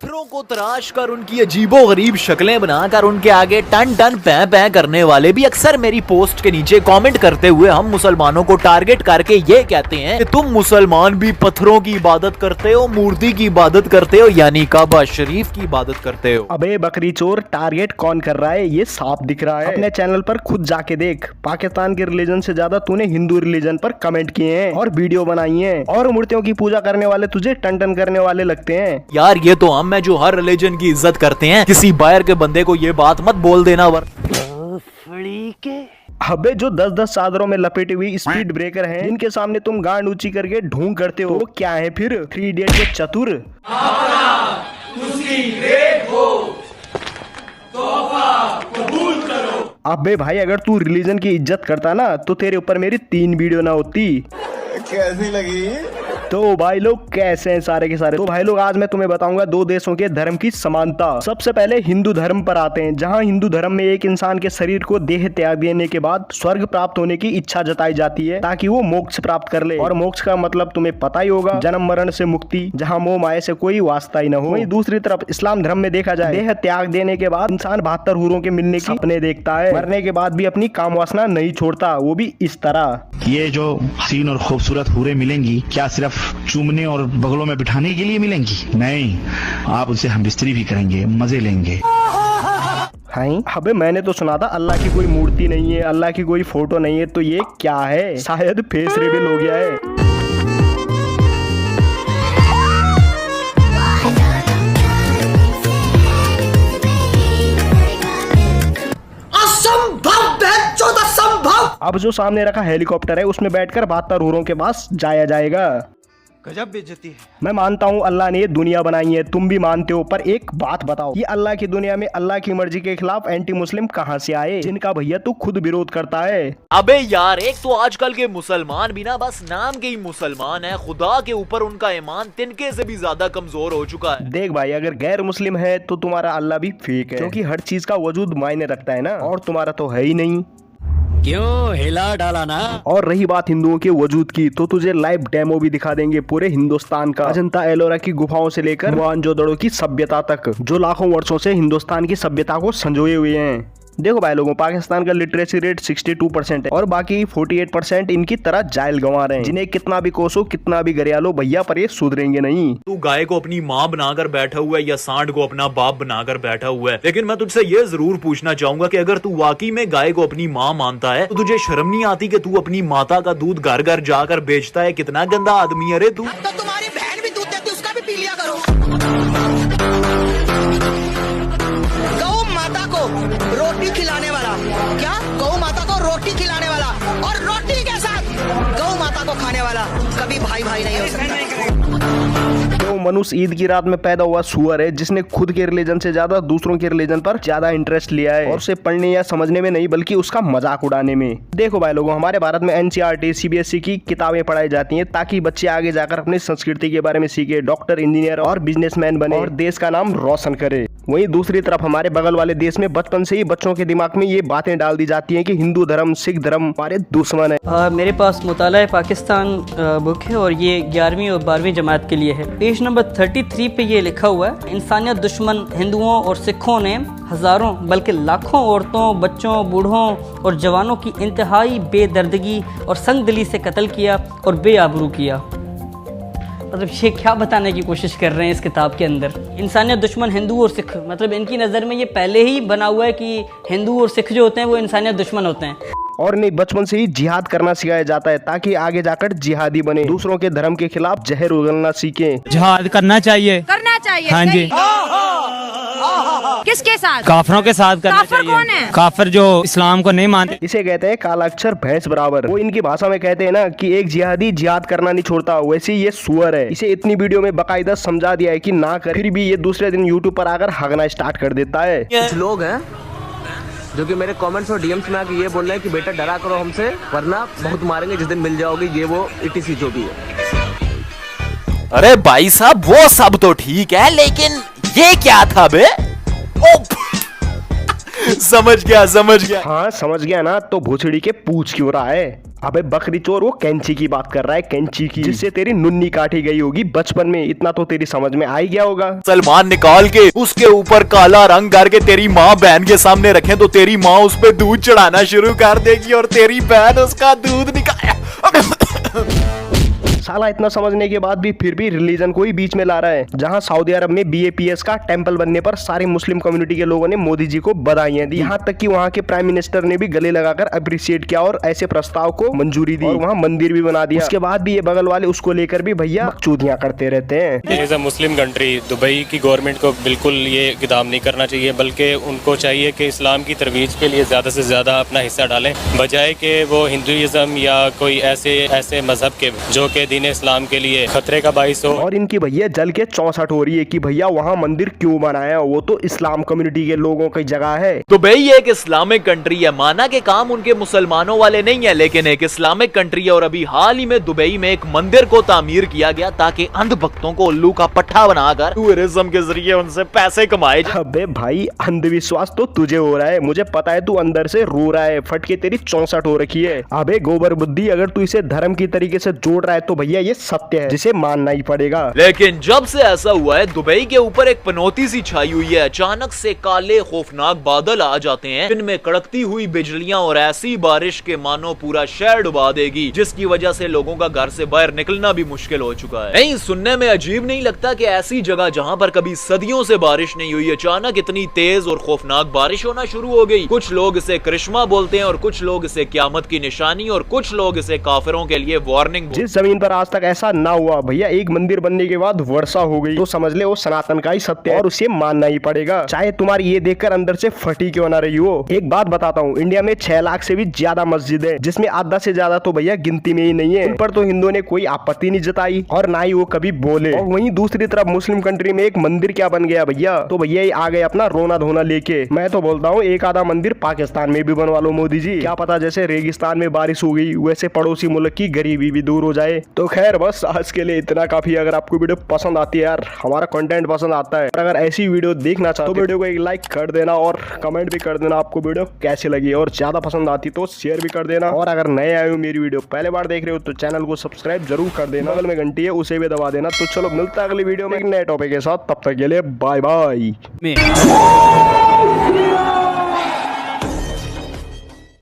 पत्थरों को तराश कर उनकी अजीबो गरीब शक्लें बनाकर उनके आगे टन टन पै पै करने वाले भी अक्सर मेरी पोस्ट के नीचे कमेंट करते हुए हम मुसलमानों को टारगेट करके ये कहते हैं कि तुम मुसलमान भी पत्थरों की इबादत करते हो, मूर्ति की इबादत करते हो, यानी काबा शरीफ की इबादत करते हो। अबे बकरी चोर, टारगेट कौन कर रहा है ये साफ दिख रहा है। अपने चैनल पर खुद जाके देख, पाकिस्तान के रिलीजन से ज्यादा तूने हिंदू रिलीजन पर कमेंट किए हैं और वीडियो बनाई है, और मूर्तियों की पूजा करने वाले तुझे टन टन करने वाले लगते हैं। यार ये तो हम है जो हर रिलीजन की इज्जत करते हैं, किसी बाहर के बंदे को ये बात मत बोल देना। अबे जो 10-10 चादरों में लपेटी हुई स्पीड ब्रेकर हैं, इनके सामने तुम गांड ऊंची करके ढूंढ करते हो, तो क्या है फिर 3 इडियट के चतुर। अबे भाई अगर तू रिलीजन की इज्जत करता ना तो तेरे ऊपर मेरी 3 वीडियो ना होती। कैसी लगी? तो भाई लोग कैसे हैं सारे के सारे। तो भाई लोग आज मैं तुम्हें बताऊंगा 2 देशों के धर्म की समानता। सबसे पहले हिंदू धर्म पर आते हैं, जहां हिंदू धर्म में एक इंसान के शरीर को देह त्याग देने के बाद स्वर्ग प्राप्त होने की इच्छा जताई जाती है ताकि वो मोक्ष प्राप्त कर ले। और मोक्ष का मतलब तुम्हें पता ही होगा, जन्म मरण से मुक्ति, जहाँ मोह माया से कोई वास्ता ही न हो। वहीं दूसरी तरफ इस्लाम धर्म में देखा जाए, देह त्याग देने के बाद इंसान 72 हूरों के मिलने की सपने देखता है, मरने के बाद भी अपनी काम वासना नहीं छोड़ता, वो भी इस तरह। ये जो हसीन और खूबसूरत हूरें मिलेंगी, क्या सिर्फ चूमने और बगलों में बिठाने के लिए मिलेंगी? नहीं, आप उनसे हम बिस्तरी भी करेंगे, मजे लेंगे। अबे मैंने तो सुना था अल्लाह की कोई मूर्ति नहीं है, अल्लाह की कोई फोटो नहीं है, तो ये क्या है? शायद फेस रिवील हो गया है। अब जो सामने रखा हेलीकॉप्टर है उसमें बैठकर 72 हूरों के पास जाया जाएगा। गजब बेइज्जती है। मैं मानता हूँ अल्लाह ने ये दुनिया बनाई है, तुम भी मानते हो, पर एक बात बताओ, ये अल्लाह की दुनिया में अल्लाह की मर्जी के खिलाफ एंटी मुस्लिम कहाँ से आए, जिनका भैया तू खुद विरोध करता है? अबे यार, एक तो आजकल के मुसलमान भी ना बस नाम के ही मुसलमान है, खुदा के ऊपर उनका ईमान तिनके से भी ज्यादा कमजोर हो चुका है। देख भाई, अगर गैर मुस्लिम है तो तुम्हारा अल्लाह भी फेक है, क्योंकि हर चीज का वजूद मायने रखता है ना, और तुम्हारा तो है ही नहीं। क्यों हिला डाला ना। और रही बात हिंदुओं के वजूद की, तो तुझे लाइव डेमो भी दिखा देंगे पूरे हिंदुस्तान का, अजंता एलोरा की गुफाओं से लेकर मोहनजोदड़ो की सभ्यता तक, जो लाखों वर्षों से हिंदुस्तान की सभ्यता को संजोए हुए हैं। देखो भाई लोगों, पाकिस्तान का लिटरेसी रेट 62% है और बाकी 48% इनकी तरह जायल गंवा रहे हैं, जिन्हें कितना भी कोसो, कितना भी गरिया लो भैया, पर ये सुधरेंगे नहीं। तू गाय को अपनी माँ बनाकर बैठा हुआ है या सांड को अपना बाप बनाकर बैठा हुआ है, लेकिन मैं तुझसे ये जरूर पूछना चाहूंगा कि अगर तू वाकई में गाय को अपनी माँ मानता है तो तुझे शर्म नहीं आती कि तू अपनी माता का दूध घर घर जाकर बेचता है? कितना गंदा आदमी है रे तू। तो तुम्हारी बहन भी दूध देती, उसका भी पी लिया करो। गौ माता को रोटी खिलाने वाला, क्या गौ माता को रोटी खिलाने वाला और रोटी के साथ गौ माता को खाने वाला कभी भाई भाई नहीं हो सकता। तो मनुष्य ईद की रात में पैदा हुआ सुअर है, जिसने खुद के रिलीजन से ज्यादा दूसरों के रिलीजन पर ज्यादा इंटरेस्ट लिया है, और उसे पढ़ने या समझने में नहीं बल्कि उसका मजाक उड़ाने में। देखो भाई लोगों, हमारे भारत में NCERT CBSE की किताबें पढ़ाई जाती हैं ताकि बच्चे आगे जाकर अपनी संस्कृति के बारे में सीखे, डॉक्टर, इंजीनियर और बिजनेसमैन बने और देश का नाम रोशन करे। वहीं दूसरी तरफ हमारे बगल वाले देश में बचपन से ही बच्चों के दिमाग में ये बातें डाल दी जाती हैं कि हिंदू धर्म, सिख धर्म हमारे दुश्मन है। मेरे पास मुताला पाकिस्तान बुक है और ये 11वीं और 12वीं जमात के लिए है। पेज नंबर 33 पे ये लिखा हुआ है, इंसानियत दुश्मन हिंदुओं और सिखों ने हजारों बल्कि लाखों औरतों, बच्चों, बूढ़ों और जवानों की इंतहाई बेदर्दगी और संगदिली से कत्ल किया और बेआबरू किया। मतलब ये क्या बताने की कोशिश कर रहे हैं इस किताब के अंदर? इंसानियत दुश्मन हिंदू और सिख, मतलब इनकी नज़र में ये पहले ही बना हुआ है कि हिंदू और सिख जो होते हैं वो इंसानियत दुश्मन होते हैं। और नहीं, बचपन से ही जिहाद करना सिखाया जाता है ताकि आगे जाकर जिहादी बने, दूसरों के धर्म के खिलाफ जहर उगलना सीखें। जिहाद करना चाहिए, हाँ जी। किसके साथ? काफिरों के साथ करना काफिर चाहिए। कौन है? काफिर जो इस्लाम को नहीं मानते। इसे कहते हैं काला अक्षर भैंस बराबर। वो इनकी भाषा में कहते हैं ना कि एक जिहादी जिहाद करना नहीं छोड़ता, वैसे ही ये सुअर है। इसे इतनी वीडियो में बाकायदा समझा दिया है कि ना कर, फिर भी ये दूसरे दिन यूट्यूब पर आकर हगना स्टार्ट कर देता है। कुछ लोग हैं जो कि मेरे कमेंट्स और डीएम्स में आके ये बोल रहे हैं कि बेटा डरा करो हमसे, वरना बहुत मारेंगे जिस दिन मिल जाओगे, ये वो ETC जो भी है। अरे भाई साहब, वो सब तो ठीक है, लेकिन ये क्या था बे? समझ गया। हाँ समझ गया ना, तो भूसड़ी के पूछ क्यों रहा है? अबे बकरी चोर, वो कैंची की बात कर रहा है, कैंची की, जिससे तेरी नुन्नी काटी गई होगी बचपन में। इतना तो तेरी समझ में आ ही गया होगा। सलमान निकाल के उसके ऊपर काला रंग करके तेरी माँ बहन के सामने रखें तो तेरी माँ उस पे दूध चढ़ाना शुरू कर देगी और तेरी बहन उसका दूध साला इतना समझने के बाद भी फिर भी रिलीजन को ही बीच में ला रहा है। जहां सऊदी अरब में BAPS का टेंपल बनने पर सारी मुस्लिम कम्युनिटी के लोगों ने मोदी जी को बधाइयां दी। यहाँ तक कि वहाँ के प्राइम मिनिस्टर ने भी गले लगाकर अप्रिशिएट किया और ऐसे प्रस्ताव को मंजूरी दी और वहाँ मंदिर भी बना दिया। उसके बाद भी ये बगल वाले उसको लेकर भी भैया चूतियां करते रहते हैं। As a Muslim country Dubai की गवर्नमेंट को बिल्कुल ये इक़दाम नहीं करना चाहिए, बल्कि उनको चाहिए कि इस्लाम की तरवीज के लिए ज़्यादा से ज़्यादा अपना हिस्सा डालें, बजाय कि वो हिंदुइज़्म या कोई ऐसे मजहब के जो कि दीन इस्लाम के लिए खतरे का बाइस हो। और इनकी भैया जल के 64 हो रही है कि भैया वहाँ मंदिर क्यों बनाया, वो तो इस्लाम कम्युनिटी के लोगों की जगह है। दुबई एक इस्लामिक कंट्री है, माना के काम उनके मुसलमानों वाले नहीं है, लेकिन एक इस्लामिक कंट्री है। और अभी हाल ही में दुबई में एक मंदिर को तामीर किया गया ताकि अंधभक्तों को उल्लू का पट्टा बनाकर टूरिज्म के जरिए उनसे पैसे कमाए। अबे भाई अंधविश्वास तो तुझे हो रहा है, मुझे पता है तू अंदर से रो रहा है, फटके तेरी 64 हो रखी है। अबे गोबर बुद्धि, अगर तू इसे धर्म की तरीके से जोड़ रहा है तो भैया ये सत्य है जिसे मानना ही पड़ेगा। लेकिन जब से ऐसा हुआ है दुबई के ऊपर एक पनौती सी छाई हुई है। अचानक से काले खौफनाक बादल आ जाते हैं जिनमें कड़कती हुई बिजलियां और ऐसी बारिश के मानो पूरा शहर डुबा देगी, जिसकी वजह से लोगों का घर से बाहर निकलना भी मुश्किल हो चुका है। नहीं, सुनने में अजीब नहीं लगता कि ऐसी जगह जहां पर कभी सदियों से बारिश नहीं हुई, अचानक इतनी तेज और खौफनाक बारिश होना शुरू हो गई। कुछ लोग इसे करिश्मा बोलते हैं और कुछ लोग इसे क़यामत की निशानी और कुछ लोग इसे काफिरों के लिए वार्निंग। जिस जमीन पर आज तक ऐसा ना हुआ भैया, एक मंदिर बनने के बाद वर्षा हो गई, तो समझ ले वो सनातन का ही सत्य है और उसे मानना ही पड़ेगा, चाहे तुम्हारी ये देखकर अंदर से फटी क्यों ना रही हो। एक बात बताता हूँ, इंडिया में 6 लाख से भी ज्यादा मस्जिद है, जिसमें आधा से ज्यादा तो भैया गिनती में ही नहीं है। उन पर तो हिंदुओं ने कोई आपत्ति नहीं जताई और ना ही वो कभी बोले। और वहीं दूसरी तरफ मुस्लिम कंट्री में एक मंदिर क्या बन गया भैया, तो भैया ये आ गए अपना रोना धोना लेके। मैं तो बोलता हूँ एक आधा मंदिर पाकिस्तान में भी बनवा लो मोदी जी, क्या पता जैसे रेगिस्तान में बारिश हो गई वैसे पड़ोसी मुल्क की गरीबी भी दूर हो जाए। तो खैर बस आज के लिए इतना काफी। अगर आपको वीडियो पसंद आती है यार, हमारा कंटेंट पसंद आता है, और अगर ऐसी वीडियो देखना चाहते हो तो वीडियो को एक लाइक कर देना और कमेंट भी कर देना आपको वीडियो कैसी लगी, और ज्यादा पसंद आती तो शेयर भी कर देना। और अगर नए आए हो मेरी वीडियो पहले बार देख रहे हो तो चैनल को सब्सक्राइब जरूर कर देना, बगल में घंटी है उसे भी दबा देना। तो चलो मिलता है अगली वीडियो में एक नए टॉपिक के साथ, तब तक के लिए बाय बाय।